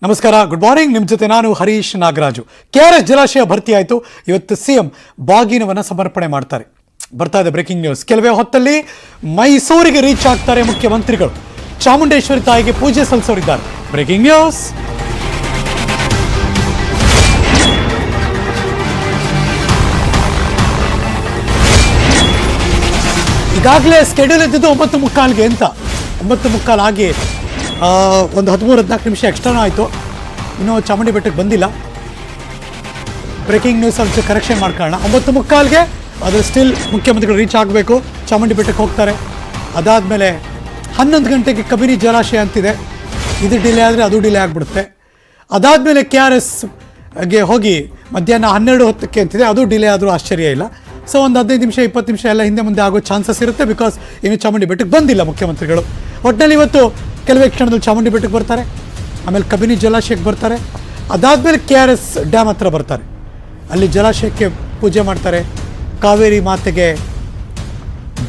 ನಮಸ್ಕಾರ, good morning. ನಿಮ್ಮ ಜೊತೆ ನಾನು ಹರೀಶ್ ನಾಗರಾಜು. ಕೆಆರ್ಎಸ್ ಜಲಾಶಯ ಭರ್ತಿ ಆಯಿತು. ಇವತ್ತು ಸಿಎಂ ಬಾಗಿನವನ್ನು ಸಮರ್ಪಣೆ ಮಾಡ್ತಾರೆ. ಬರ್ತಾ ಇದೆ ಬ್ರೇಕಿಂಗ್ ನ್ಯೂಸ್. ಕೆಲವೇ ಹೊತ್ತಲ್ಲಿ ಮೈಸೂರಿಗೆ ರೀಚ್ ಆಗ್ತಾರೆ ಮುಖ್ಯಮಂತ್ರಿಗಳು. ಚಾಮುಂಡೇಶ್ವರಿ ತಾಯಿಗೆ ಪೂಜೆ ಸಲ್ಲಿಸೋರಿದ್ದಾರೆ. Breaking news. ಈಗಾಗಲೇ ಸ್ಕೆಡ್ಯೂಲ್ ಇದ್ದಿದ್ದು 9:45 ಅಂತ. 9:45 ಆಗಿ ಒಂದು 13-14 ನಿಮಿಷ ಎಕ್ಸ್ಟ್ರಾನೂ ಆಯಿತು. ಇನ್ನೂ ಚಾಮುಂಡಿ ಬೆಟ್ಟಕ್ಕೆ ಬಂದಿಲ್ಲ. ಬ್ರೇಕಿಂಗ್ ನ್ಯೂಸ್ ಸ್ವಲ್ಪ ಕರೆಕ್ಷನ್ ಮಾಡ್ಕೊಳ್ಳೋಣ. 9:45ಗೆ ಅದು ಸ್ಟಿಲ್ ಮುಖ್ಯಮಂತ್ರಿಗಳು ರೀಚ್ ಆಗಬೇಕು, ಚಾಮುಂಡಿ ಬೆಟ್ಟಕ್ಕೆ ಹೋಗ್ತಾರೆ. ಅದಾದಮೇಲೆ 11 ಗಂಟೆಗೆ ಕಬಿನಿ ಜಲಾಶಯ ಅಂತಿದೆ. ಇದು ಡಿಲೇ ಆದರೆ ಅದು ಡಿಲೇ ಆಗಿಬಿಡುತ್ತೆ. ಅದಾದಮೇಲೆ KRSಗೆ ಹೋಗಿ ಮಧ್ಯಾಹ್ನ 12:10 ಅಂತಿದೆ. ಅದು ಡಿಲೇ ಆದರೂ ಆಶ್ಚರ್ಯ ಇಲ್ಲ. ಸೊ ಒಂದು 15 ನಿಮಿಷ 20 ನಿಮಿಷ ಎಲ್ಲ ಹಿಂದೆ ಮುಂದೆ ಆಗೋ ಚಾನ್ಸಸ್ ಇರುತ್ತೆ. ಬಿಕಾಸ್ ಇನ್ನು ಚಾಮುಂಡಿ ಬೆಟ್ಟಕ್ಕೆ ಬಂದಿಲ್ಲ ಮುಖ್ಯಮಂತ್ರಿಗಳು. ಒಟ್ಟಿನಲ್ಲಿ ಇವತ್ತು ಕೆಲವೇ ಕ್ಷಣದಲ್ಲಿ ಚಾಮುಂಡಿ ಬೆಟ್ಟಕ್ಕೆ ಬರ್ತಾರೆ. ಆಮೇಲೆ ಕಬಿನಿ ಜಲಾಶಯಕ್ಕೆ ಬರ್ತಾರೆ. ಅದಾದಮೇಲೆ KRS ಡ್ಯಾಮ್ ಹತ್ರ ಬರ್ತಾರೆ. ಅಲ್ಲಿ ಜಲಾಶಯಕ್ಕೆ ಪೂಜೆ ಮಾಡ್ತಾರೆ. ಕಾವೇರಿ ಮಾತೆಗೆ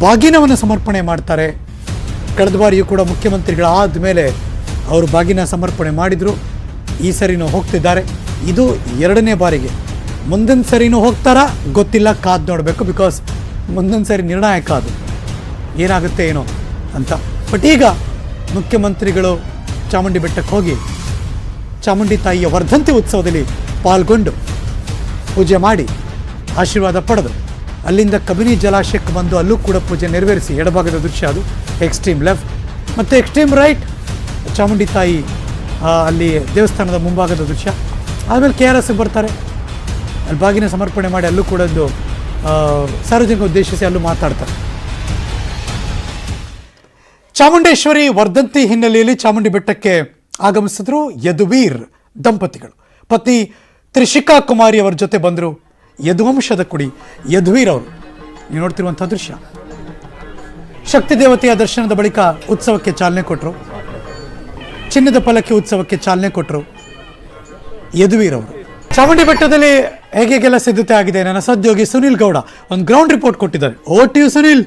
ಬಾಗಿನವನ್ನು ಸಮರ್ಪಣೆ ಮಾಡ್ತಾರೆ. ಕಳೆದ ಬಾರಿಯೂ ಕೂಡ ಮುಖ್ಯಮಂತ್ರಿಗಳಾದ ಮೇಲೆ ಅವರು ಬಾಗಿನ ಸಮರ್ಪಣೆ ಮಾಡಿದರು. ಈ ಸರಿನೂ ಹೋಗ್ತಿದ್ದಾರೆ. ಇದು 2ನೇ ಬಾರಿಗೆ. ಮುಂದಿನ ಸರಿನೂ ಹೋಗ್ತಾರಾ ಗೊತ್ತಿಲ್ಲ, ಕಾದು ನೋಡಬೇಕು. ಬಿಕಾಸ್ ಮುಂದಿನ ಸರಿ ನಿರ್ಣಾಯಕ ಅದು ಏನಾಗುತ್ತೆ ಏನೋ ಅಂತ. ಬಟ್ ಈಗ ಮುಖ್ಯಮಂತ್ರಿಗಳು ಚಾಮುಂಡಿ ಬೆಟ್ಟಕ್ಕೆ ಹೋಗಿ ಚಾಮುಂಡಿ ತಾಯಿಯ ವರ್ಧಂತಿ ಉತ್ಸವದಲ್ಲಿ ಪಾಲ್ಗೊಂಡು ಪೂಜೆ ಮಾಡಿ ಆಶೀರ್ವಾದ ಪಡೆದು ಅಲ್ಲಿಂದ ಕಬಿನಿ ಜಲಾಶಯಕ್ಕೆ ಬಂದು ಅಲ್ಲೂ ಕೂಡ ಪೂಜೆ ನೆರವೇರಿಸಿ ಎಡಭಾಗದ ದೃಶ್ಯ ಅದು. ಎಕ್ಸ್ಟ್ರೀಮ್ ಲೆಫ್ಟ್ ಮತ್ತು ಎಕ್ಸ್ಟ್ರೀಮ್ ರೈಟ್ ಚಾಮುಂಡಿ ತಾಯಿ ಅಲ್ಲಿ ದೇವಸ್ಥಾನದ ಮುಂಭಾಗದ ದೃಶ್ಯ. ಆದಮೇಲೆ KRSಗೆ ಬರ್ತಾರೆ. ಅಲ್ಲಿ ಬಾಗಿನ ಸಮರ್ಪಣೆ ಮಾಡಿ ಅಲ್ಲೂ ಕೂಡ ಒಂದು ಸಾರ್ವಜನಿಕ ಉದ್ದೇಶಿಸಿ ಅಲ್ಲೂ ಮಾತಾಡ್ತಾರೆ. ಚಾಮುಂಡೇಶ್ವರಿ ವರ್ಧಂತಿ ಹಿನ್ನೆಲೆಯಲ್ಲಿ ಚಾಮುಂಡಿ ಬೆಟ್ಟಕ್ಕೆ ಆಗಮಿಸಿದ್ರು ಯದುವೀರ್ ದಂಪತಿಗಳು. ಪತ್ನಿ ತ್ರಿಷಿಕಾ ಕುಮಾರಿ ಅವರ ಜೊತೆ ಬಂದರು ಯದುವಂಶದ ಕುಡಿ ಯದುವೀರ್ ಅವರು. ನೀವು ನೋಡ್ತಿರುವಂಥ ದೃಶ್ಯ. ಶಕ್ತಿ ದೇವತೆಯ ದರ್ಶನದ ಬಳಿಕ ಉತ್ಸವಕ್ಕೆ ಚಾಲನೆ ಕೊಟ್ಟರು. ಚಿನ್ನದ ಪಲ್ಲಕ್ಕಿ ಉತ್ಸವಕ್ಕೆ ಚಾಲನೆ ಕೊಟ್ಟರು ಯದುವೀರ್ ಅವರು. ಚಾಮುಂಡಿ ಬೆಟ್ಟದಲ್ಲಿ ಹೇಗೆಲ್ಲ ಸಿದ್ಧತೆ ಆಗಿದೆ ನನ್ನ ಸಹೋದ್ಯೋಗಿ ಸುನಿಲ್ ಗೌಡ ಒಂದು ಗ್ರೌಂಡ್ ರಿಪೋರ್ಟ್ ಕೊಟ್ಟಿದ್ದಾರೆ. Over to you Sunil.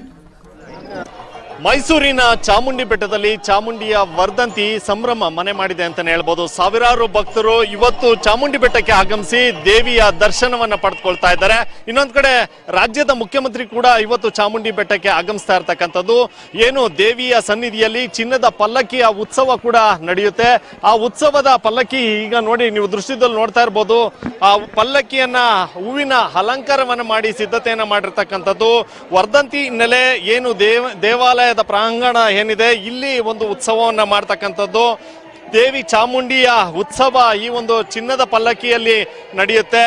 ಮೈಸೂರಿನ ಚಾಮುಂಡಿ ಬೆಟ್ಟದಲ್ಲಿ ಚಾಮುಂಡಿಯ ವರ್ಧಂತಿ ಸಂಭ್ರಮ ಮನೆ ಮಾಡಿದೆ ಅಂತಾನೆ ಹೇಳ್ಬೋದು. ಸಾವಿರಾರು ಭಕ್ತರು ಇವತ್ತು ಚಾಮುಂಡಿ ಬೆಟ್ಟಕ್ಕೆ ಆಗಮಿಸಿ ದೇವಿಯ ದರ್ಶನವನ್ನ ಪಡೆದುಕೊಳ್ತಾ ಇದ್ದಾರೆ. ಇನ್ನೊಂದು ಕಡೆ ರಾಜ್ಯದ ಮುಖ್ಯಮಂತ್ರಿ ಕೂಡ ಇವತ್ತು ಚಾಮುಂಡಿ ಬೆಟ್ಟಕ್ಕೆ ಆಗಮಿಸ್ತಾ ಇರ್ತಕ್ಕಂಥದ್ದು. ಏನು ದೇವಿಯ ಸನ್ನಿಧಿಯಲ್ಲಿ ಚಿನ್ನದ ಪಲ್ಲಕ್ಕಿಯ ಉತ್ಸವ ಕೂಡ ನಡೆಯುತ್ತೆ. ಆ ಉತ್ಸವದ ಪಲ್ಲಕ್ಕಿ ಈಗ ನೋಡಿ, ನೀವು ದೃಶ್ಯದಲ್ಲಿ ನೋಡ್ತಾ ಇರ್ಬೋದು. ಆ ಪಲ್ಲಕ್ಕಿಯನ್ನ ಹೂವಿನ ಅಲಂಕಾರವನ್ನ ಮಾಡಿ ಸಿದ್ಧತೆಯನ್ನ ಮಾಡಿರ್ತಕ್ಕಂಥದ್ದು. ವರ್ಧಂತಿ ಹಿನ್ನೆಲೆ ಏನು ದೇವಾಲಯದ ಪ್ರಾಂಗಣ ಏನಿದೆ, ಇಲ್ಲಿ ಒಂದು ಉತ್ಸವವನ್ನ ಮಾಡ್ತಕ್ಕಂಥದ್ದು. ದೇವಿ ಚಾಮುಂಡಿಯ ಉತ್ಸವ ಈ ಒಂದು ಚಿನ್ನದ ಪಲ್ಲಕ್ಕಿಯಲ್ಲಿ ನಡೆಯುತ್ತೆ.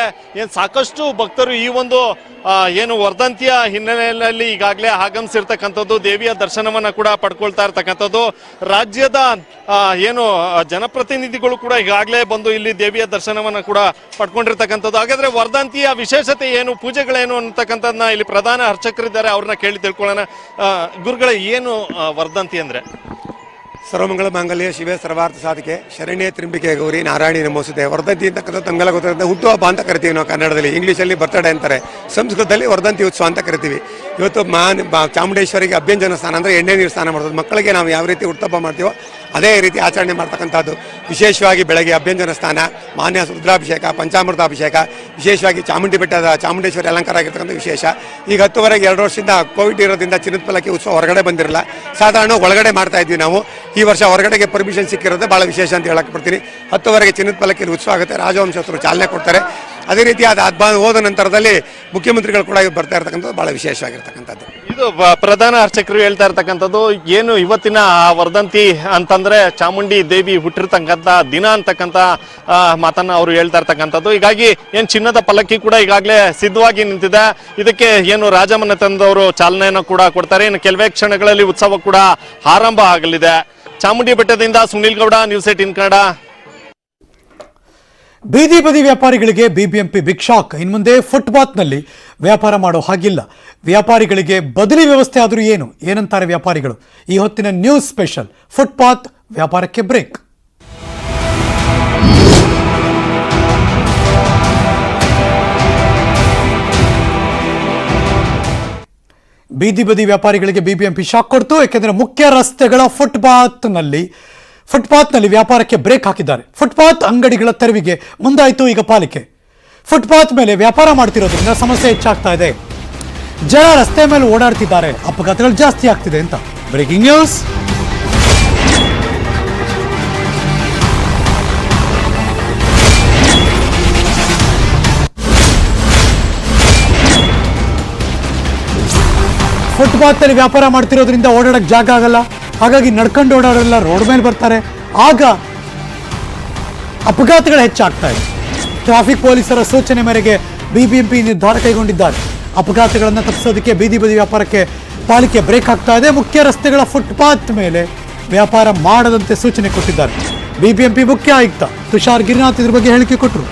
ಸಾಕಷ್ಟು ಭಕ್ತರು ಈ ಒಂದು ಏನು ವರ್ಧಂತಿಯ ಹಿನ್ನೆಲೆಯಲ್ಲಿ ಈಗಾಗಲೇ ಆಗಮಿಸಿರ್ತಕ್ಕಂಥದ್ದು, ದೇವಿಯ ದರ್ಶನವನ್ನ ಕೂಡ ಪಡ್ಕೊಳ್ತಾ ಇರ್ತಕ್ಕಂಥದ್ದು. ರಾಜ್ಯದ ಏನು ಜನಪ್ರತಿನಿಧಿಗಳು ಕೂಡ ಈಗಾಗಲೇ ಬಂದು ಇಲ್ಲಿ ದೇವಿಯ ದರ್ಶನವನ್ನ ಕೂಡ ಪಡ್ಕೊಂಡಿರ್ತಕ್ಕಂಥದ್ದು. ಹಾಗಾದ್ರೆ ವರ್ಧಂತಿಯ ವಿಶೇಷತೆ ಏನು, ಪೂಜೆಗಳೇನು ಅಂತಕ್ಕಂಥದ್ದನ್ನ ಇಲ್ಲಿ ಪ್ರಧಾನ ಅರ್ಚಕರಿದ್ದಾರೆ, ಅವ್ರನ್ನ ಕೇಳಿ ತಿಳ್ಕೊಳ್ಳೋಣ. ಗುರುಗಳೇ, ಏನು ವರ್ಧಂತಿ ಅಂದ್ರೆ? ಸರ್ವಮಂಗಳ ಮಾಂಗಲ್ಯ ಶಿವೆ ಸರ್ವಾರ್ಥ ಸಾಧಕೆ ಶರಣ್ಯ ತ್ರಿಂಬಿಕೆ ಗೌರಿ ನಾರಾಯಣಿ ನಮೋಸ್ತುತೆ. ವರ್ಧಂತಿ ಅಂತಕ್ಕಂಥ ತಮಗೆಲ್ಲ ಗೊತ್ತಿರುತ್ತೆ. ಹುಟ್ಟುಹಬ್ಬ ಅಂತ ಕರಿತೀವಿ ನಾವು ಕನ್ನಡದಲ್ಲಿ. ಇಂಗ್ಲೀಷಲ್ಲಿ ಬರ್ತಡೇ ಅಂತಾರೆ, ಸಂಸ್ಕೃತದಲ್ಲಿ ವರ್ಧಂತಿ ಉತ್ಸವ ಅಂತ ಕರಿತೀವಿ. ಇವತ್ತು ಚಾಮುಂಡೇಶ್ವರಿಗೆ ಅಭ್ಯಂಜನ ಸ್ನಾನ ಅಂದರೆ ಎಣ್ಣೆ ನೀರು ಸ್ನಾನ ಮಾಡೋದು. ಮಕ್ಕಳಿಗೆ ನಾವು ಯಾವ ರೀತಿ ಹುಟ್ಟುಹಬ್ಬ ಮಾಡ್ತೀವೋ ಅದೇ ರೀತಿ ಆಚರಣೆ ಮಾಡ್ತಕ್ಕಂಥದ್ದು. ವಿಶೇಷವಾಗಿ ಬೆಳಗ್ಗೆ ಅಭ್ಯಂಜನ ಸ್ನಾನ, ಮಾನ್ಯ ರುದ್ರಾಭಿಷೇಕ, ಪಂಚಾಮೃತಾಭಿಷೇಕ, ವಿಶೇಷವಾಗಿ ಚಾಮುಂಡಿ ಬೆಟ್ಟದ ಚಾಮುಂಡೇಶ್ವರಿ ಅಲಂಕಾರ ಆಗಿರ್ತಕ್ಕಂಥ ವಿಶೇಷ. ಈಗ 10ವರೆಗೆ 2 ವರ್ಷದಿಂದ ಕೋವಿಡ್ ಇರೋದ್ರಿಂದ ಚಿನ್ನದ ಪಲ್ಲಕ್ಕಿ ಉತ್ಸವ ಹೊರಗಡೆ ಬಂದಿರಲ್ಲ. ಸಾಧಾರಣ ಒಳಗಡೆ ಮಾಡ್ತಾ ಇದ್ವಿ ನಾವು. ಈ ವರ್ಷ ಹೊರಗಡೆಗೆ ಪರ್ಮಿಷನ್ ಸಿಕ್ಕಿರೋದು ಭಾಳ ವಿಶೇಷ ಅಂತ ಹೇಳಕ್ಕೆ ಬರ್ತೀನಿ. 10ವರೆಗೆ ಚಿನ್ನದ ಪಲ್ಲಕ್ಕಿಯಲ್ಲಿ ಉತ್ಸವ ಆಗುತ್ತೆ. ರಾಜವಂಶಸ್ಥರು ಚಾಲನೆ ಕೊಡ್ತಾರೆ. ಅದೇ ರೀತಿ ಹೋದ ನಂತರದಲ್ಲಿ ಮುಖ್ಯಮಂತ್ರಿಗಳು ಕೂಡ ಬರ್ತಾ ಇರ್ತಕ್ಕಂಥದ್ದು ಭಾಳ ವಿಶೇಷವಾಗಿರ್ತಕ್ಕಂಥದ್ದು. ಇದು ಪ್ರಧಾನ ಅರ್ಚಕರು ಹೇಳ್ತಾ ಇರ್ತಕ್ಕಂಥದ್ದು. ಏನು ಇವತ್ತಿನ ವರ್ಧಂತಿ ಅಂತಂದ್ರೆ ಚಾಮುಂಡಿ ದೇವಿ ಹುಟ್ಟಿರ್ತಕ್ಕಂಥ ದಿನ ಅಂತಕ್ಕಂಥ ಮಾತನ್ನ ಅವರು ಹೇಳ್ತಾ ಇರ್ತಕ್ಕಂಥದ್ದು. ಹೀಗಾಗಿ ಏನ್ ಚಿನ್ನದ ಪಲ್ಲಕ್ಕಿ ಕೂಡ ಈಗಾಗಲೇ ಸಿದ್ಧವಾಗಿ ನಿಂತಿದೆ. ಇದಕ್ಕೆ ಏನು ರಾಜಮನೆತನದವರು ಚಾಲನೆಯನ್ನು ಕೂಡ ಕೊಡ್ತಾರೆ. ಇನ್ನು ಕೆಲವೇ ಕ್ಷಣಗಳಲ್ಲಿ ಉತ್ಸವ ಕೂಡ ಆರಂಭ ಆಗಲಿದೆ. ಚಾಮುಂಡಿ ಬೆಟ್ಟದಿಂದ ಸುನಿಲ್ ಗೌಡ, ನ್ಯೂಸ್ 18 ಕನ್ನಡ. ಬೀದಿ ಬದಿ ವ್ಯಾಪಾರಿಗಳಿಗೆ ಬಿಬಿಎಂಪಿ ಬಿಗ್ ಶಾಕ್. ಇನ್ನು ಮುಂದೆ ಫುಟ್ಪಾತ್ನಲ್ಲಿ ವ್ಯಾಪಾರ ಮಾಡೋ ಹಾಗಿಲ್ಲ. ವ್ಯಾಪಾರಿಗಳಿಗೆ ಬದಲಿ ವ್ಯವಸ್ಥೆ ಆದರೂ ಏನಂತಾರೆ ವ್ಯಾಪಾರಿಗಳು? ಈ ಹೊತ್ತಿನ ನ್ಯೂಸ್ ಸ್ಪೆಷಲ್. ಫುಟ್ಪಾತ್ ವ್ಯಾಪಾರಕ್ಕೆ ಬ್ರೇಕ್. ಬೀದಿ ಬದಿ ವ್ಯಾಪಾರಿಗಳಿಗೆ ಬಿಬಿಎಂಪಿ ಶಾಕ್ ಕೊಡ್ತು. ಯಾಕೆಂದರೆ ಮುಖ್ಯ ರಸ್ತೆಗಳ ಫುಟ್ಪಾತ್ನಲ್ಲಿ ಫುಟ್ಪಾತ್ನಲ್ಲಿ ವ್ಯಾಪಾರಕ್ಕೆ ಬ್ರೇಕ್ ಹಾಕಿದ್ದಾರೆ. ಫುಟ್ಪಾತ್ ಅಂಗಡಿಗಳ ತೆರವಿಗೆ ಮುಂದಾಯಿತು ಈಗ ಪಾಲಿಕೆ. ಫುಟ್ಪಾತ್ ಮೇಲೆ ವ್ಯಾಪಾರ ಮಾಡ್ತಿರೋದ್ರಿಂದ ಸಮಸ್ಯೆ ಹೆಚ್ಚಾಗ್ತಾ ಇದೆ. ಜನ ರಸ್ತೆ ಮೇಲೆ ಓಡಾಡ್ತಿದ್ದಾರೆ, ಅಪಘಾತಗಳು ಜಾಸ್ತಿ ಆಗ್ತಿದೆ ಅಂತ. Breaking news. ಫುಟ್ಪಾತ್ನಲ್ಲಿ ವ್ಯಾಪಾರ ಮಾಡ್ತಿರೋದ್ರಿಂದ ಓಡಾಡಕ್ಕೆ ಜಾಗ ಆಗಲ್ಲ, ಹಾಗಾಗಿ ನಡ್ಕೊಂಡು ಓಡಾಡೋಲ್ಲ, ರೋಡ್ ಮೇಲೆ ಬರ್ತಾರೆ, ಆಗ ಅಪಘಾತಗಳು ಹೆಚ್ಚಾಗ್ತಾ ಇದೆ. ಟ್ರಾಫಿಕ್ ಪೊಲೀಸರ ಸೂಚನೆ ಮೇರೆಗೆ ಬಿಬಿಎಂಪಿ ನಿರ್ಧಾರ ಕೈಗೊಂಡಿದ್ದಾರೆ. ಅಪಘಾತಗಳನ್ನು ತಪ್ಪಿಸೋದಕ್ಕೆ ಬೀದಿ ಬದಿ ವ್ಯಾಪಾರಕ್ಕೆ ಪಾಲಿಕೆ ಬ್ರೇಕ್ ಹಾಕ್ತಾ ಇದೆ. ಮುಖ್ಯ ರಸ್ತೆಗಳ ಫುಟ್ಪಾತ್ ಮೇಲೆ ವ್ಯಾಪಾರ ಮಾಡದಂತೆ ಸೂಚನೆ ಕೊಟ್ಟಿದ್ದಾರೆ. ಬಿಬಿಎಂಪಿ ಮುಖ್ಯ ಆಯುಕ್ತ ತುಷಾರ್ ಗಿರಿನಾಥ್ ಇದ್ರ ಬಗ್ಗೆ ಹೇಳಿಕೆ ಕೊಟ್ಟರು.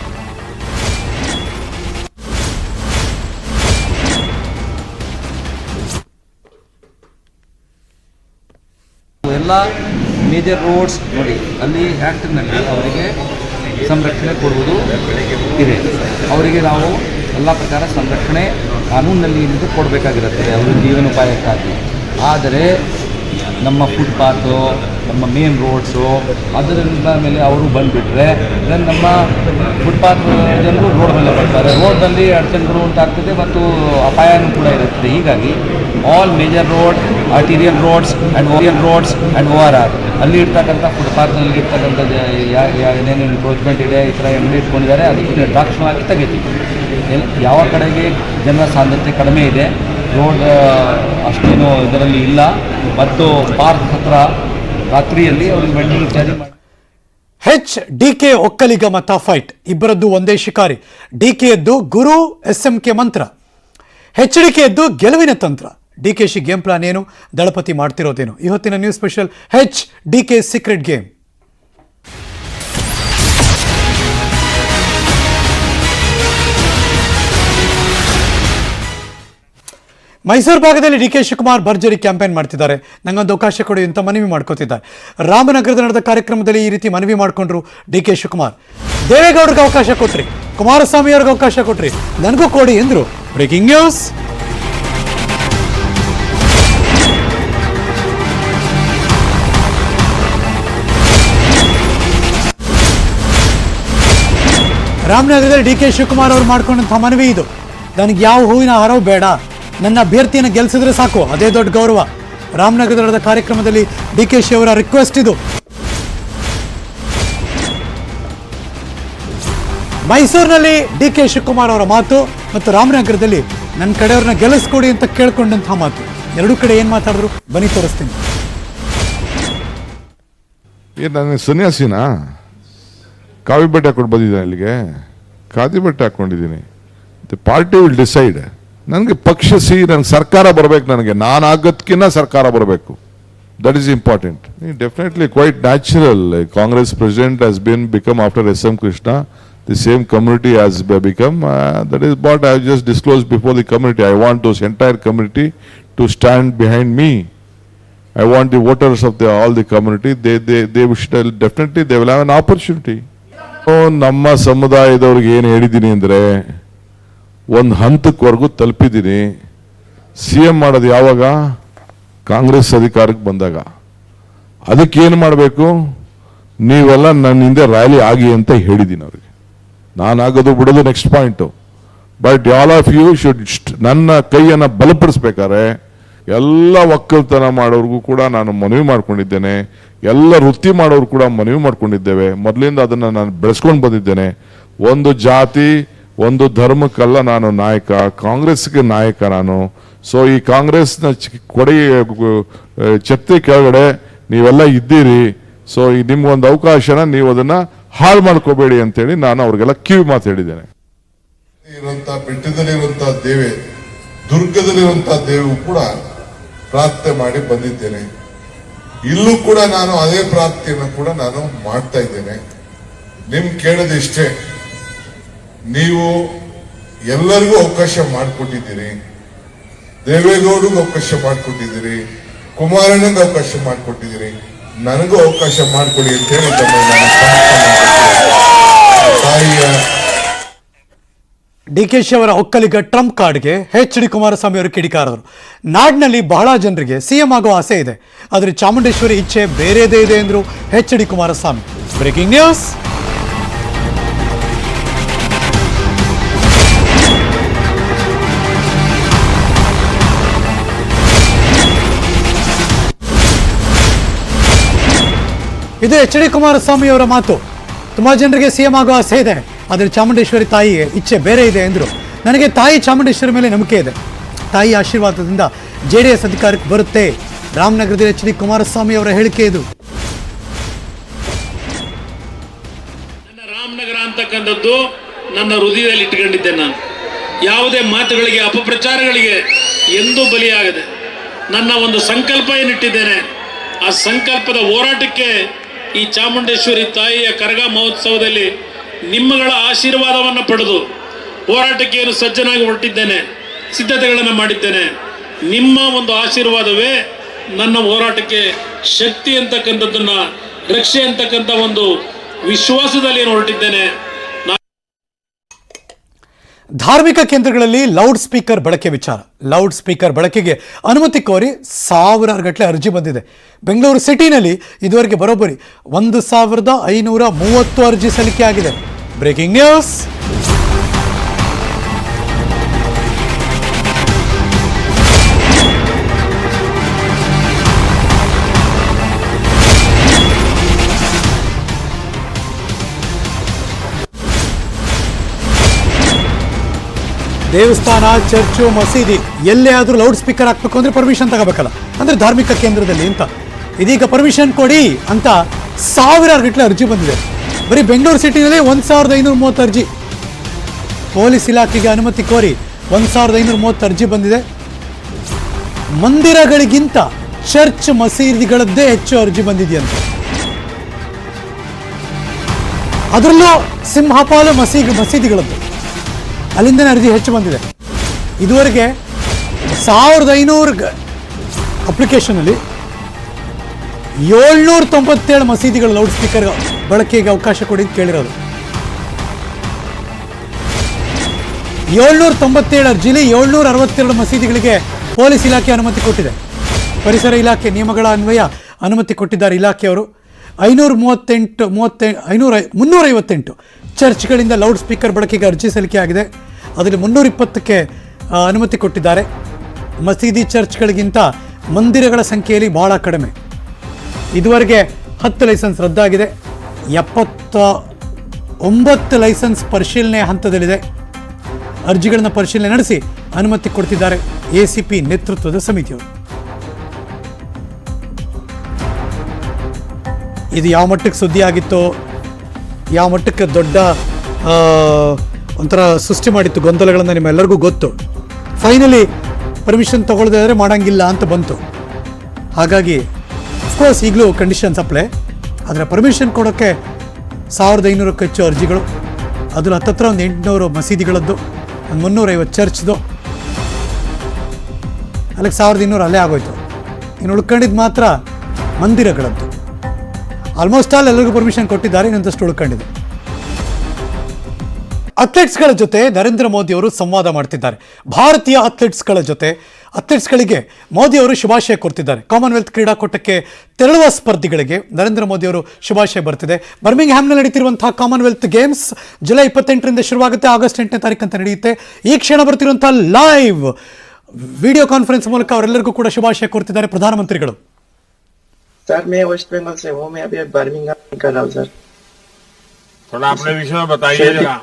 ಎಲ್ಲ ಮೇಜರ್ ರೋಡ್ಸ್ ನೋಡಿ, ಅಲ್ಲಿ ಆ್ಯಕ್ಟ್ನಲ್ಲಿ ಅವರಿಗೆ ಸಂರಕ್ಷಣೆ ಕೊಡುವುದು ಇದೆ. ಅವರಿಗೆ ನಾವು ಎಲ್ಲ ಪ್ರಕಾರ ಸಂರಕ್ಷಣೆ ಕಾನೂನಿನಲ್ಲಿ ಇದು ಕೊಡಬೇಕಾಗಿರುತ್ತದೆ ಅವರ ಜೀವನೋಪಾಯಕ್ಕಾಗಿ. ಆದರೆ ನಮ್ಮ ಫುಟ್ಪಾತು, ನಮ್ಮ ಮೇನ್ ರೋಡ್ಸು ಅದರಿಂದ ಮೇಲೆ ಅವರು ಬಂದುಬಿಟ್ರೆ ದೆನ್ ನಮ್ಮ ಫುಟ್ಪಾತ್ ಜನರು ರೋಡ್ ಮೇಲೆ ಬರ್ತಾರೆ. ರೋಡ್ನಲ್ಲಿ ಅಡಚಣೆಗಳು ಉಂಟಾಗ್ತದೆ ಮತ್ತು ಅಪಾಯನೂ ಕೂಡ ಇರುತ್ತದೆ. ಹೀಗಾಗಿ all major road, arterial roads and ಓರಿಯಲ್ ರೋಡ್ಸ್ ಆ್ಯಂಡ್ ORR ಅಲ್ಲಿ ಇರ್ತಕ್ಕಂಥ ಫುಟ್ಪಾತ್ನಲ್ಲಿ ಇರ್ತಕ್ಕಂಥ ಏನೇನು ಎನ್ಕ್ರೋಚ್ಮೆಂಟ್ ಇದೆ, ಈ ಥರ ಅಂಗಡಿ ಇಟ್ಕೊಂಡಿದ್ದಾರೆ, ಅದಕ್ಕೆ ನಿರ್ದಾಕ್ಷಿಣ್ಯವಾಗಿ ತೆಗಿತೀವಿ. ಯಾವ ಕಡೆಗೆ ಜನರ ಸಾಂದ್ರತೆ ಕಡಿಮೆ ಇದೆ, ರೋಡ್ ಅಷ್ಟೇನು ಇದರಲ್ಲಿ ಇಲ್ಲ ಮತ್ತು ಪಾರ್ಕ್ ಹತ್ರ ರಾತ್ರಿಯಲ್ಲಿ ಅವ್ರಿಗೆ ವೆಂಡಿಂಗ್ ಇತ್ಯಾದಿ ಮಾಡಿ. ಡಿಕೆ ಒಕ್ಕಲಿಗ ಮತ ಫೈಟ್, ಇಬ್ಬರದ್ದು ಒಂದೇ ಶಿಕಾರಿ. ಡಿಕೆಯದ್ದು ಗುರು, SMK ಮಂತ್ರ. HDKಯದ್ದು ಗೆಲುವಿನ ತಂತ್ರ. ಡಿಕೆಶಿ ಗೇಮ್ ಪ್ಲಾನ್ ಏನು, ದಳಪತಿ ಮಾಡ್ತಿರೋದೇನು? ಇವತ್ತಿನ news special HDK secret game. Mysuru ಭಾಗದಲ್ಲಿ DK ಶಿವಕುಮಾರ್ ಭರ್ಜರಿ ಕ್ಯಾಂಪೇನ್ ಮಾಡ್ತಿದ್ದಾರೆ. ನಂಗೊಂದು ಅವಕಾಶ ಕೊಡಿ ಅಂತ ಮನವಿ ಮಾಡ್ಕೋತಿದ್ದಾರೆ. ರಾಮನಗರದ ನಡೆದ ಕಾರ್ಯಕ್ರಮದಲ್ಲಿ ಈ ರೀತಿ ಮನವಿ ಮಾಡಿಕೊಂಡ್ರು DK ಶಿವಕುಮಾರ್. ದೇವೇಗೌಡರಿಗೆ ಅವಕಾಶ ಕೊಟ್ರಿ, ಕುಮಾರಸ್ವಾಮಿ ಅವ್ರಿಗೆ ಅವಕಾಶ ಕೊಟ್ರಿ, ನನಗೂ ಕೊಡಿ ಎಂದ್ರು. Breaking news. ರಾಮನಗರದಲ್ಲಿ DK ಶಿವಕುಮಾರ್ ಅವರು ಮಾಡ್ಕೊಂಡಂಥ ಮನವಿ ಇದು. ನನಗೆ ಯಾವ ಹೂವಿನ ಹಾರವು ಬೇಡ, ನನ್ನ ಅಭ್ಯರ್ಥಿಯನ್ನು ಗೆಲ್ಲಿಸಿದ್ರೆ ಸಾಕು, ಅದೇ ದೊಡ್ಡ ಗೌರವ. ರಾಮನಗರದ ನಡೆದ ಕಾರ್ಯಕ್ರಮದಲ್ಲಿ DKಶಿ ಅವರ ರಿಕ್ವೆಸ್ಟ್ ಇದು. ಮೈಸೂರಿನಲ್ಲಿ DK ಶಿವಕುಮಾರ್ ಅವರ ಮಾತು ಮತ್ತು ರಾಮನಗರದಲ್ಲಿ ನನ್ನ ಕಡೆಯವ್ರನ್ನ ಗೆಲ್ಲಿಸ್ಕೊಡಿ ಅಂತ ಕೇಳ್ಕೊಂಡಂತಹ ಮಾತು. ಎರಡೂ ಕಡೆ ಏನು ಮಾತಾಡಿದ್ರು ಬನ್ನಿ ತೋರಿಸ್ತೀನಿ. ನಾನು ಸನ್ಯಾಸಿನಾ? ಕಾವಿ ಬಟ್ಟೆ ಹಾಕೊಂಡು ಬಂದಿದ್ದೀನಿ ಇಲ್ಲಿಗೆ, ಖಾದಿ ಬಟ್ಟೆ ಹಾಕ್ಕೊಂಡಿದ್ದೀನಿ. The party will decide. ನನಗೆ ಪಕ್ಷ ನನಗೆ ಸರ್ಕಾರ ಬರಬೇಕು, ನನಗೆ ನಾನು ಆಗೋದಕ್ಕಿಂತ ಸರ್ಕಾರ ಬರಬೇಕು. That is important. Definitely quite natural. Congress president has become after SM Krishna. The same community has become. That is what I have just disclosed before the community. I want this entire community to stand behind me. I want the voters of all the community. They should definitely they will have an opportunity. ನಮ್ಮ ಸಮುದಾಯದವ್ರಿಗೆ ಏನು ಹೇಳಿದ್ದೀನಿ ಅಂದರೆ, ಒಂದು ಹಂತಕ್ಕವರೆಗೂ ತಲುಪಿದ್ದೀನಿ. CM ಮಾಡೋದು ಯಾವಾಗ? ಕಾಂಗ್ರೆಸ್ ಅಧಿಕಾರಕ್ಕೆ ಬಂದಾಗ. ಅದಕ್ಕೇನು ಮಾಡಬೇಕು? ನೀವೆಲ್ಲ ನನ್ನ ಹಿಂದೆ ರ್ಯಾಲಿ ಆಗಿ ಅಂತ ಹೇಳಿದ್ದೀನಿ ಅವ್ರಿಗೆ. ನಾನಾಗೋದು ಬಿಡೋದು next point. But all of you should ನನ್ನ ಕೈಯನ್ನು ಬಲಪಡಿಸ್ಬೇಕಾದ್ರೆ ಎಲ್ಲ ಒಕ್ಕಲ್ತನ ಮಾಡೋರ್ಗೂ ಕೂಡ ನಾನು ಮನವಿ ಮಾಡ್ಕೊಂಡಿದ್ದೇನೆ. ಎಲ್ಲ ವೃತ್ತಿ ಮಾಡೋರು ಕೂಡ ಮನವಿ ಮಾಡ್ಕೊಂಡಿದ್ದೇವೆ. ಮೊದಲಿಂದ ಅದನ್ನು ನಾನು ಬೆಳೆಸ್ಕೊಂಡು ಬಂದಿದ್ದೇನೆ. ಒಂದು ಜಾತಿ ಒಂದು ಧರ್ಮಕ್ಕಲ್ಲ ನಾನು ನಾಯಕ, ಕಾಂಗ್ರೆಸ್ಗೆ ನಾಯಕ ನಾನು. ಸೊ ಈ ಕಾಂಗ್ರೆಸ್ನ ಕೊಡಿ ಛತ್ರಿ ಕೆಳಗಡೆ ನೀವೆಲ್ಲ ಇದ್ದೀರಿ. ಸೊ ನಿಮ್ಗೊಂದು ಅವಕಾಶನ ನೀವು ಅದನ್ನ ಹಾಳು ಮಾಡ್ಕೋಬೇಡಿ ಅಂತೇಳಿ ನಾನು ಅವ್ರಿಗೆಲ್ಲ ಕಿವಿ ಮಾತು ಹೇಳಿದ್ದೇನೆ. ಬೆಟ್ಟದಲ್ಲಿರುವಂತಹ ದೇವೆ, ದುರ್ಗದಲ್ಲಿರುವಂತಹ ದೇವು ಕೂಡ ಪ್ರಾರ್ಥನೆ ಮಾಡಿ ಬಂದಿದ್ದೇನೆ. ಇಲ್ಲೂ ಕೂಡ ನಾನು ಅದೇ ಪ್ರಾರ್ಥನೆಯನ್ನು ಕೂಡ ನಾನು ಮಾಡ್ತಾ ಇದ್ದೇನೆ. ನಿಮ್ ಕೇಳೋದಿಷ್ಟೇ, ನೀವು ಎಲ್ಲರಿಗೂ ಅವಕಾಶ ಮಾಡಿಕೊಟ್ಟಿದ್ದೀರಿ. ದೇವೇಗೌಡರಿಗೂ ಅವಕಾಶ ಮಾಡಿಕೊಟ್ಟಿದ್ದೀರಿ, ಕುಮಾರಣ್ಣಗೆ ಅವಕಾಶ ಮಾಡಿಕೊಟ್ಟಿದ್ದೀರಿ, ನನಗೂ ಅವಕಾಶ ಮಾಡಿಕೊಡಿ ಅಂತ ಹೇಳಿ ತಾಯಿಯ ಡಿಕೆಶಿ ಅವರ ಒಕ್ಕಲಿಗ ಟ್ರಂಪ್ ಕಾರ್ಡ್ಗೆ ಎಚ್.ಡಿ. ಕುಮಾರಸ್ವಾಮಿ ಅವರು ಕಿಡಿಕಾರರು. ನಾಡಿನಲ್ಲಿ ಬಹಳ ಜನರಿಗೆ ಸಿಎಂ ಆಗೋ ಆಸೆ ಇದೆ, ಆದರೆ ಚಾಮುಂಡೇಶ್ವರಿ ಇಚ್ಛೆ ಬೇರೆದೇ ಇದೆ ಎಂದರು ಎಚ್.ಡಿ. ಕುಮಾರಸ್ವಾಮಿ. Breaking news. ಇದು ಎಚ್.ಡಿ. ಕುಮಾರಸ್ವಾಮಿ ಅವರ ಮಾತು. ತುಂಬಾ ಜನರಿಗೆ ಸಿಎಂ ಆಗೋ ಆಸೆ ಇದೆ, ಆದರೆ ಚಾಮುಂಡೇಶ್ವರಿ ತಾಯಿಗೆ ಇಚ್ಛೆ ಬೇರೆ ಇದೆ ಎಂದರು. ನನಗೆ ತಾಯಿ ಚಾಮುಂಡೇಶ್ವರಿ ಮೇಲೆ ನಂಬಿಕೆ ಇದೆ, ತಾಯಿ ಆಶೀರ್ವಾದದಿಂದ JDS ಅಧಿಕಾರಕ್ಕೆ ಬರುತ್ತೆ. ರಾಮನಗರದ ಎಚ್.ಡಿ. ಕುಮಾರಸ್ವಾಮಿ ಅವರ ಹೇಳಿಕೆ ಇದು. ನನ್ನ ರಾಮನಗರ ಅಂತಕ್ಕಂಥದ್ದು ನನ್ನ ಹೃದಯದಲ್ಲಿ ಇಟ್ಕೊಂಡಿದ್ದೆ. ನಾನು ಯಾವುದೇ ಮಾತುಗಳಿಗೆ ಅಪಪ್ರಚಾರಗಳಿಗೆ ಎಂದೂ ಬಲಿಯಾಗದೆ ನನ್ನ ಒಂದು ಸಂಕಲ್ಪ ಏನಿಟ್ಟಿದ್ದೇನೆ, ಆ ಸಂಕಲ್ಪದ ಹೋರಾಟಕ್ಕೆ ಈ ಚಾಮುಂಡೇಶ್ವರಿ ತಾಯಿಯ ಕರಗ ಮಹೋತ್ಸವದಲ್ಲಿ ನಿಮ್ಮಗಳ ಆಶೀರ್ವಾದವನ್ನು ಪಡೆದು ಹೋರಾಟಕ್ಕೆ ಏನು ಸಜ್ಜನಾಗಿ ಹೊರಟಿದ್ದೇನೆ, ಸಿದ್ಧತೆಗಳನ್ನು ಮಾಡಿದ್ದೇನೆ. ನಿಮ್ಮ ಒಂದು ಆಶೀರ್ವಾದವೇ ನನ್ನ ಹೋರಾಟಕ್ಕೆ ಶಕ್ತಿ ಅಂತಕ್ಕಂಥದ್ದನ್ನ, ರಕ್ಷೆ ಅಂತಕ್ಕಂಥ ಒಂದು ವಿಶ್ವಾಸದಲ್ಲಿ ಏನು ಹೊರಟಿದ್ದೇನೆ. ಧಾರ್ಮಿಕ ಕೇಂದ್ರಗಳಲ್ಲಿ ಲೌಡ್ ಸ್ಪೀಕರ್ ಬಳಕೆ ವಿಚಾರ. ಲೌಡ್ ಸ್ಪೀಕರ್ ಬಳಕೆಗೆ ಅನುಮತಿ ಕೋರಿ ಸಾವಿರಾರು ಗಟ್ಟಲೆ ಅರ್ಜಿ ಬಂದಿದೆ. ಬೆಂಗಳೂರು ಸಿಟಿನಲ್ಲಿ ಇದುವರೆಗೆ ಬರೋಬ್ಬರಿ 1530 ಅರ್ಜಿ ಸಲ್ಲಿಕೆ ಆಗಿದೆ. Breaking news. ದೇವಸ್ಥಾನ, ಚರ್ಚು, ಮಸೀದಿ ಎಲ್ಲೇ ಆದರೂ ಲೌಡ್ ಸ್ಪೀಕರ್ ಹಾಕಬೇಕು ಅಂದರೆ ಪರ್ಮಿಷನ್ ತಗೋಬೇಕಲ್ಲ, ಅಂದರೆ ಧಾರ್ಮಿಕ ಕೇಂದ್ರದಲ್ಲಿ ಅಂತ. ಇದೀಗ ಪರ್ಮಿಷನ್ ಕೊಡಿ ಅಂತ ಸಾವಿರಾರು ಗಟ್ಟಲೆ ಅರ್ಜಿ ಬಂದಿದೆ. ಬರೀ ಬೆಂಗಳೂರು ಸಿಟಿನಲ್ಲಿ 1530 ಅರ್ಜಿ. ಪೊಲೀಸ್ ಇಲಾಖೆಗೆ ಅನುಮತಿ ಕೋರಿ 1530 ಅರ್ಜಿ ಬಂದಿದೆ. ಮಂದಿರಗಳಿಗಿಂತ ಚರ್ಚ್, ಮಸೀದಿಗಳದ್ದೇ ಹೆಚ್ಚು ಅರ್ಜಿ ಬಂದಿದೆಯಂತೆ. ಅದರಲ್ಲೂ ಸಿಂಹಪಾಲು ಮಸೀದಿಗಳದ್ದು, ಅಲ್ಲಿಂದನೇ ಅರ್ಜಿ ಹೆಚ್ಚು ಬಂದಿದೆ. ಇದುವರೆಗೆ 1500 ಅಪ್ಲಿಕೇಶನಲ್ಲಿ 797 ಮಸೀದಿಗಳ ಲೌಡ್ ಸ್ಪೀಕರ್ ಬಳಕೆಗೆ ಅವಕಾಶ ಕೊಡಿ ಅಂತ ಕೇಳಿರೋದು. 797 ಅರ್ಜಿಲಿ 762 ಮಸೀದಿಗಳಿಗೆ ಪೊಲೀಸ್ ಇಲಾಖೆ ಅನುಮತಿ ಕೊಟ್ಟಿದೆ. ಪರಿಸರ ಇಲಾಖೆ ನಿಯಮಗಳ ಅನ್ವಯ ಅನುಮತಿ ಕೊಟ್ಟಿದ್ದಾರೆ ಇಲಾಖೆಯವರು. 358 ಚರ್ಚ್ಗಳಿಂದ ಲೌಡ್ ಸ್ಪೀಕರ್ ಬಳಕೆಗೆ ಅರ್ಜಿ ಸಲ್ಲಿಕೆ ಆಗಿದೆ. ಅದರಲ್ಲಿ 320ಕ್ಕೆ ಅನುಮತಿ ಕೊಟ್ಟಿದ್ದಾರೆ. ಮಸೀದಿ, ಚರ್ಚ್ಗಳಿಗಿಂತ ಮಂದಿರಗಳ ಸಂಖ್ಯೆಯಲ್ಲಿ ಬಹಳ ಕಡಿಮೆ. ಇದುವರೆಗೆ 10 ಲೈಸೆನ್ಸ್ ರದ್ದಾಗಿದೆ. 79 ಲೈಸೆನ್ಸ್ ಪರಿಶೀಲನೆ ಹಂತದಲ್ಲಿದೆ. ಅರ್ಜಿಗಳನ್ನು ಪರಿಶೀಲನೆ ನಡೆಸಿ ಅನುಮತಿ ಕೊಡ್ತಿದ್ದಾರೆ ACP ನೇತೃತ್ವದ ಸಮಿತಿಯವರು. ಇದು ಯಾವ ಮಟ್ಟಕ್ಕೆ ಸುದ್ದಿ ಆಗಿತ್ತೋ, ಯಾವ ಮಟ್ಟಕ್ಕೆ ದೊಡ್ಡ ಒಂಥರ ಸೃಷ್ಟಿ ಮಾಡಿತ್ತು ಗೊಂದಲಗಳನ್ನು ನಿಮ್ಮೆಲ್ಲರಿಗೂ ಗೊತ್ತು. ಫೈನಲಿ ಪರ್ಮಿಷನ್ ತಗೊಳ್ಳದೇ ಇದ್ದರೆ ಮಾಡೋಂಗಿಲ್ಲ ಅಂತ ಬಂತು. ಹಾಗಾಗಿ ಅಫ್ಕೋರ್ಸ್ ಈಗಲೂ ಕಂಡೀಷನ್ಸ್ ಅಪ್ಲೈ, ಆದರೆ ಪರ್ಮಿಷನ್ ಕೊಡೋಕ್ಕೆ 1500ಕ್ಕೂ ಹೆಚ್ಚು ಅರ್ಜಿಗಳು. ಅದ್ರ ಹತ್ತತ್ರ ಒಂದು 800 ಮಸೀದಿಗಳದ್ದು, ಒಂದು 350 ಚರ್ಚ್ದು, ಅಲ್ಲಿಗೆ 1200 ಅಲ್ಲೇ ಆಗೋಯ್ತು. ಇನ್ನು ಉಳ್ಕೊಂಡಿದ್ದು ಮಾತ್ರ ಮಂದಿರಗಳದ್ದು. ಆಲ್ಮೋಸ್ಟ್ ಆಲ್ ಎಲ್ಲರಿಗೂ ಪರ್ಮಿಷನ್ ಕೊಟ್ಟಿದ್ದಾರೆ, ಇನ್ನೊಂದಷ್ಟು ಉಳ್ಕೊಂಡಿದೆ. ಅಥ್ಲೆಟ್ಸ್ಗಳ ಜೊತೆ ನರೇಂದ್ರ ಮೋದಿ ಅವರು ಸಂವಾದ ಮಾಡ್ತಿದ್ದಾರೆ. ಭಾರತೀಯ ಅಥ್ಲೆಟ್ಸ್ಗಳಿಗೆ ಮೋದಿ ಅವರು ಶುಭಾಶಯ ಕೊಡ್ತಿದ್ದಾರೆ. ಕಾಮನ್ವೆಲ್ತ್ ಕ್ರೀಡಾಕೂಟಕ್ಕೆ ತೆರಳುವ ಸ್ಪರ್ಧಿಗಳಿಗೆ ನರೇಂದ್ರ ಮೋದಿ ಅವರು ಶುಭಾಶಯ ಬರ್ತಿದೆ. ಬರ್ಮಿಂಗ್ಹ್ಯಾಮ್ನಲ್ಲಿ ನಡೀತಿರುವಂತಹ ಕಾಮನ್ವೆಲ್ತ್ ಗೇಮ್ಸ್ ಜುಲೈ 28ರಿಂದ ಶುರುವಾಗುತ್ತೆ, ಆಗಸ್ಟ್ 8ನೇ ತಾರೀಕು ಅಂತ ನಡೆಯುತ್ತೆ. ಈ ಕ್ಷಣ ಬರ್ತಿರುವಂತಹ ಲೈವ್ ವಿಡಿಯೋ ಕಾನ್ಫರೆನ್ಸ್ ಮೂಲಕ ಅವರೆಲ್ಲರಿಗೂ ಕೂಡ ಶುಭಾಶಯ ಕೊಡ್ತಿದ್ದಾರೆ ಪ್ರಧಾನಮಂತ್ರಿಗಳು. सर मैं वेस्ट बंगाल से हूँ, मैं अभी बर्मिंघम कर रहा हूँ सर. थोड़ा अपने विषय में बताइए जरा.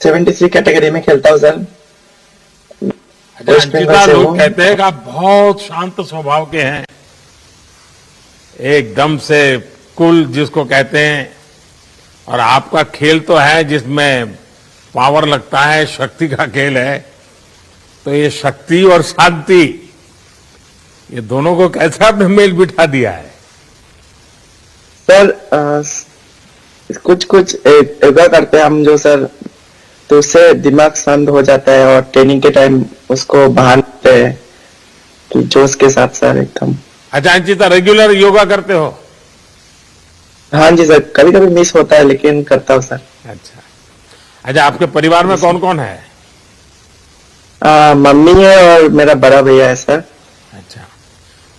73 कैटेगरी में खेलता हूँ सर. वेस्ट बंगाल से लोग हूँ. कहते हैं कि आप बहुत शांत स्वभाव के हैं, एकदम से कूल जिसको कहते हैं, और आपका खेल तो है जिसमें पावर लगता है, शक्ति का खेल है. तो ये शक्ति और शांति, ये दोनों को कैसे आपने मेल बिठा दिया है? सर कुछ योगा करते हैं हम जो सर, तो उससे दिमाग शांत हो जाता है और ट्रेनिंग के टाइम उसको बाहर लेते हैं तो जोश के साथ सर एकदम. अच्छा अंचिता, रेगुलर योगा करते हो? हाँ जी सर, कभी कभी मिस होता है लेकिन करता हूँ सर. अच्छा, अच्छा, आपके परिवार में कौन कौन है? मम्मी है और मेरा बड़ा भैया है सर। अच्छा,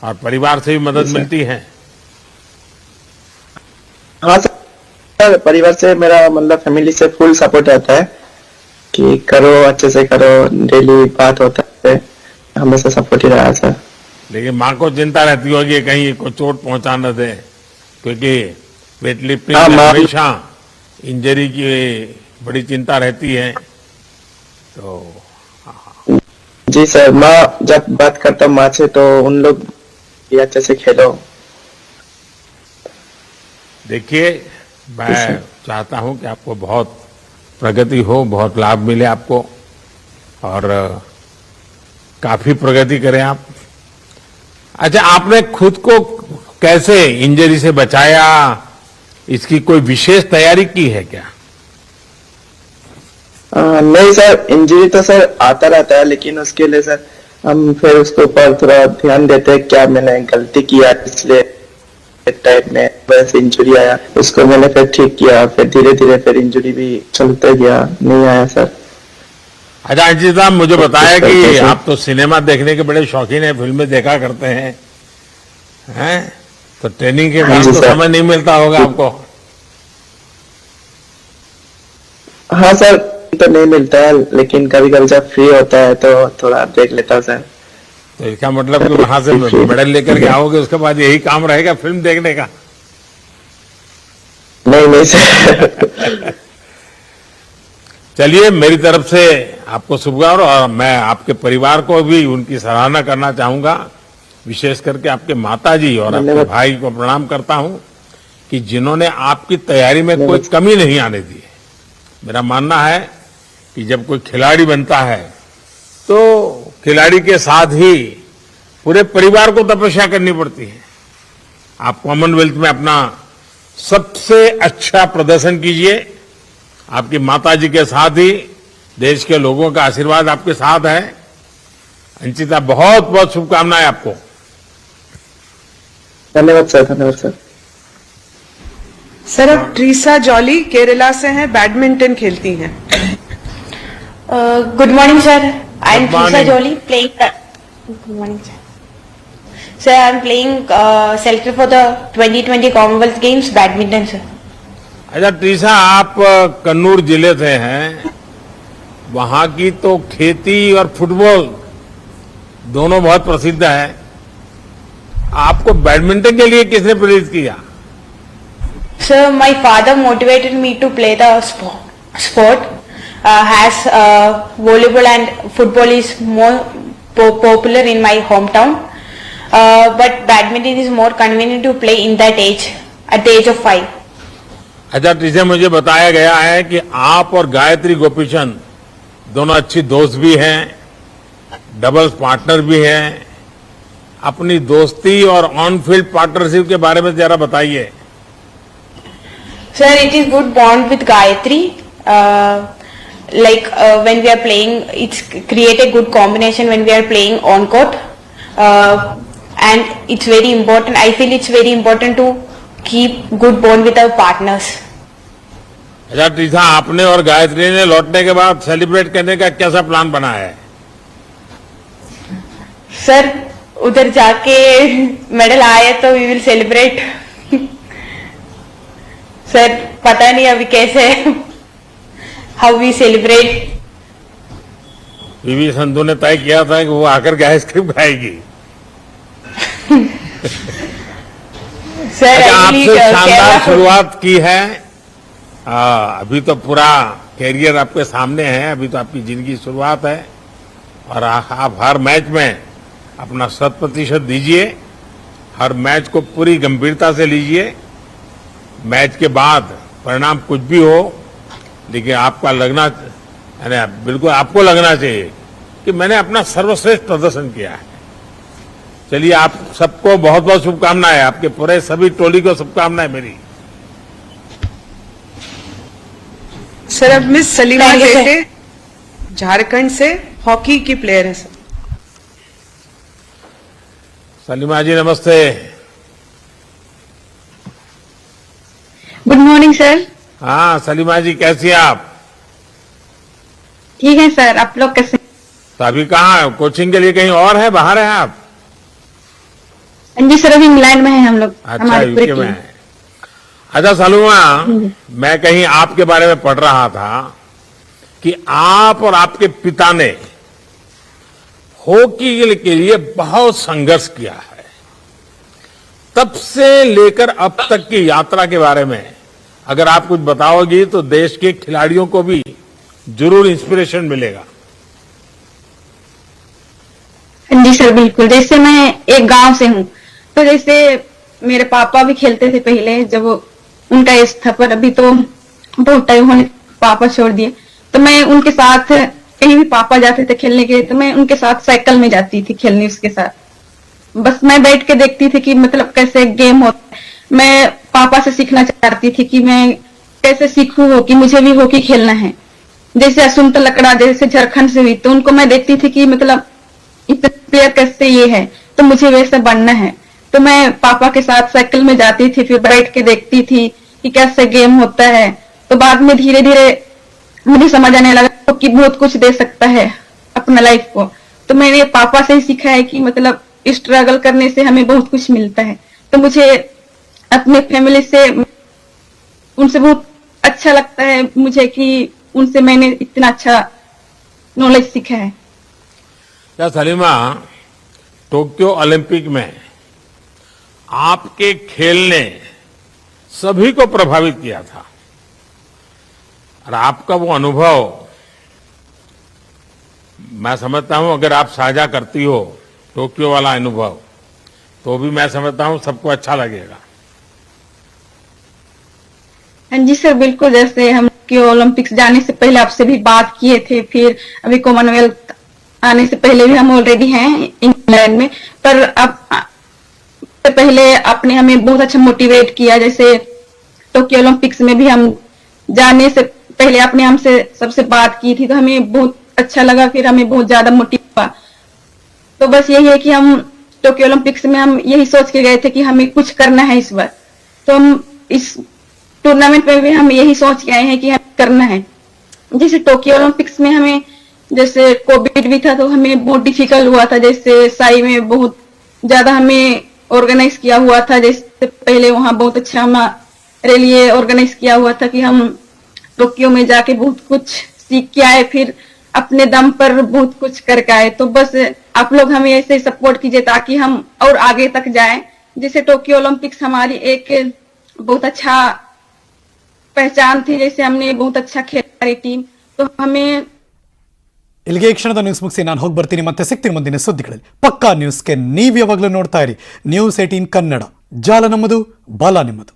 और परिवार से भी मदद मिलती है? हाँ सर, परिवार से मेरा मतलब फैमिली से फुल सपोर्ट रहता है कि करो, अच्छे से करो, डेली बात होता है, हमेशा सपोर्ट ही रहा है सर। लेकिन माँ को चिंता रहती होगी कहीं को चोट पहुंचा न दे, क्योंकि वेटलिफ्टिंग हाँ, में माँ- हमेशा इंजरी की बड़ी चिंता रहती है। तो जी सर, माँ जब बात करता हूँ माँ से तो उन लोग भी अच्छे से खेलो। देखिए, मैं चाहता हूं कि आपको बहुत प्रगति हो, बहुत लाभ मिले आपको, और काफी प्रगति करें आप। अच्छा, आपने खुद को कैसे इंजरी से बचाया? इसकी कोई विशेष तैयारी की है क्या? नहीं सर, इंजरी तो सर आता रहता है, लेकिन उसके लिए सर हम फिर उसके ऊपर थोड़ा ध्यान देते हैं, क्या मैंने गलती किया इसलिए टाइप में वैसे इंजरी आया, उसको मैंने फिर ठीक किया, फिर धीरे धीरे फिर इंजरी भी चलते गया, नहीं आया सर। अच्छा अंजित साहब, मुझे बताया कि आप तो सिनेमा देखने के बड़े शौकीन हैं, फिल्में देखा करते हैं? तो ट्रेनिंग के बाद तो समय नहीं मिलता होगा आपको? हाँ सर, तो नहीं मिलता है, लेकिन कभी कभी जब फ्री होता है तो थोड़ा देख लेता हूँ सर। तो इसका मतलब कि वहां से मेडल लेकर के आओगे, उसके बाद यही काम रहेगा फिल्म देखने का? नहीं सर। चलिए, मेरी तरफ से आपको शुभकामनाएं, और मैं आपके परिवार को भी उनकी सराहना करना चाहूंगा, विशेष करके आपके माताजी और आपके भाई को प्रणाम करता हूं कि जिन्होंने आपकी तैयारी में कोई कमी नहीं आने दी है। मेरा मानना है कि जब कोई खिलाड़ी बनता है तो खिलाड़ी के साथ ही पूरे परिवार को तपस्या करनी पड़ती है। आप कॉमनवेल्थ में अपना सबसे अच्छा प्रदर्शन कीजिए, आपकी माताजी के साथ ही देश के लोगों का आशीर्वाद आपके साथ है। अंचिता, बहुत बहुत शुभकामनाएं आपको। धन्यवाद सर, धन्यवाद सर। सर, अब ट्रीसा जॉली केरला से हैं, बैडमिंटन खेलती हैं। Good morning sir, I am Good Treesa morning. Jolly playing. Good morning sir. Sir, I am playing selected for the 2020 Commonwealth games badminton sir. अच्छा ट्रीसा, आप कन्नूर जिले से हैं, वहां की तो खेती और फुटबॉल दोनों बहुत प्रसिद्ध है। आपको बैडमिंटन के लिए किसने प्रेरित किया? Sir, my father motivated me to play the sport. Has volleyball and football is more popular in my hometown, but badminton is more convenient to play in that age, at the age of 5. अच्छा ट्रीसा, मुझे बताया गया है कि आप और गायत्री गोपीचंद दोनों अच्छी दोस्त भी हैं, डबल्स पार्टनर भी हैं। अपनी दोस्ती और ऑन फील्ड पार्टनरशिप के बारे में जरा बताइए। Sir, it is good bond with Gayatri. When we are playing, it's create a good combination when we are playing on court, and it's very important. I feel it's very important to keep good bond with our partners. अच्छा ट्रीसा, आपने और गायत्री ने लौटने के बाद celebrate करने का कैसा प्लान बनाया है? Sir, उधर जाके मेडल आए तो we will celebrate. सर, पता नहीं अभी कैसे how we celebrate. PV Sindhu ने तय किया था कि वो आकर के आइसक्रीम खाएगी। सर, आपसे शानदार शुरुआत की है। अभी तो पूरा कैरियर आपके सामने है, अभी तो आपकी जिंदगी शुरुआत है, और आप हर मैच में अपना 100% दीजिए, हर मैच को पूरी गंभीरता से लीजिए। मैच के बाद परिणाम कुछ भी हो, लेकिन आपका लगना, यानी बिल्कुल आपको लगना चाहिए कि मैंने अपना सर्वश्रेष्ठ प्रदर्शन किया है। चलिए, आप सबको बहुत बहुत शुभकामनाएं, आपके पूरे सभी टोली को शुभकामनाएं मेरी। सर, अब miss Salima Thank you, sir. बेटे झारखंड से हॉकी की प्लेयर है सर। सलीमा जी नमस्ते। Good morning sir. हाँ सलीमा जी, कैसी हैं आप? ठीक है सर, आप लोग कैसे? तो अभी कहाँ कोचिंग के लिए कहीं और है, बाहर है आप? जी सर, अभी इंग्लैंड में है हम लोग। अच्छा, हमारी पूरी यूके में टीम। है। अच्छा सलूमा, मैं कहीं आपके बारे में पढ़ रहा था कि आप और आपके पिता ने हॉकी के लिए बहुत संघर्ष किया है। तब से लेकर अब तक की यात्रा के बारे में अगर आप कुछ बताओगी तो देश के खिलाड़ियों को भी जरूर इंस्पिरेशन मिलेगा। जी सर, बिल्कुल। जैसे मैं एक गांव से हूँ, तो जैसे मेरे पापा भी खेलते थे पहले, जब उनका एज था, पर अभी तो बहुत टाइम होने पापा छोड़ दिए। तो मैं उनके साथ कहीं भी पापा जाते थे खेलने के, तो मैं उनके साथ साइकिल में जाती थी खेलने उसके साथ। बस मैं बैठ के देखती थी कि मतलब कैसे गेम होता है। मैं पापा से सीखना चाहती थी कि मैं कैसे सीखूं हॉकी, मुझे भी हॉकी खेलना है। जैसे असुमता लकड़ा जैसे झारखंड से हुई, तो उनको मैं देखती थी कि मतलब इतने प्लेयर कैसे ये है, तो मुझे वैसे बनना है। तो मैं पापा के साथ साइकिल में जाती थी, फिर बैठ के देखती थी कि कैसे गेम होता है। तो बाद में धीरे धीरे मुझे समझ आने लगा कि बहुत कुछ दे सकता है अपना लाइफ को। तो मैंने पापा से ही सीखा है कि मतलब स्ट्रगल करने से हमें बहुत कुछ मिलता है। तो मुझे अपने फैमिली से, उनसे बहुत अच्छा लगता है मुझे कि उनसे मैंने इतना अच्छा नॉलेज सीखा है। क्या सलीमा, टोक्यो ओलंपिक में आपके खेल ने सभी को प्रभावित किया था, और आपका वो अनुभव मैं समझता हूं अगर आप साझा करती हो टोक्यो वाला अनुभव, तो भी मैं समझता हूं सबको अच्छा लगेगा। हाँ जी सर, बिल्कुल। जैसे हम ओलंपिक्स जाने से पहले आपसे भी बात किए थे, फिर अभी कॉमनवेल्थ आने से पहले भी हम ऑलरेडी हैं इंग्लैंड में, पर अब पहले आपने हमें बहुत अच्छा मोटिवेट किया। जैसे टोक्यो ओलंपिक्स में भी हम जाने से पहले आपने हमसे सबसे बात की थी, तो हमें बहुत अच्छा लगा, फिर हमें बहुत ज्यादा मोटिव हुआ। तो बस यही है कि हम टोक्यो ओलंपिक्स में हम यही सोच के गए थे कि हमें कुछ करना है इस बार। तो हम इस टूर्नामेंट में भी हम यही सोच के आए हैं कि हमें करना है। जैसे टोक्यो ओलंपिक्स में हमें जैसे कोविड भी था, तो हमें बहुत डिफिकल्ट हुआ था। जैसे साई में बहुत ज्यादा हमें ऑर्गेनाइज किया हुआ था। जैसे पहले वहां बहुत अच्छा हमारे लिए ऑर्गेनाइज किया हुआ था कि हम टोक्यो में जाके बहुत कुछ सीख के आए, फिर अपने दम पर बहुत कुछ करके आए। तो बस आप लोग हमें ऐसे सपोर्ट कीजिए ताकि हम और आगे तक जाएं। जैसे टोक्यो ओलंपिक्स हमारी एक बहुत अच्छा पहचान थी, जैसे हमने बहुत अच्छा खेला हमारी टीम। तो हमें ಇಲ್ಲಿಗೆ ಈ ಕ್ಷಣದ ನ್ಯೂಸ್ ಮುಗಿಸಿ ನಾನು ಹೋಗಿ ಬರ್ತೀನಿ. ಮತ್ತೆ ಸಿಗ್ತೀನಿ ಮುಂದಿನ ಸುದ್ದಿಗಳಲ್ಲಿ. ಪಕ್ಕಾ ನ್ಯೂಸ್ಗೆ ನೀವು ಯಾವಾಗಲೂ ನೋಡ್ತಾ ಇರಿ ನ್ಯೂಸ್ 18 ಕನ್ನಡ. ಜಾಲ ನಮ್ಮದು, ಬಾಲ ನಿಮ್ಮದು.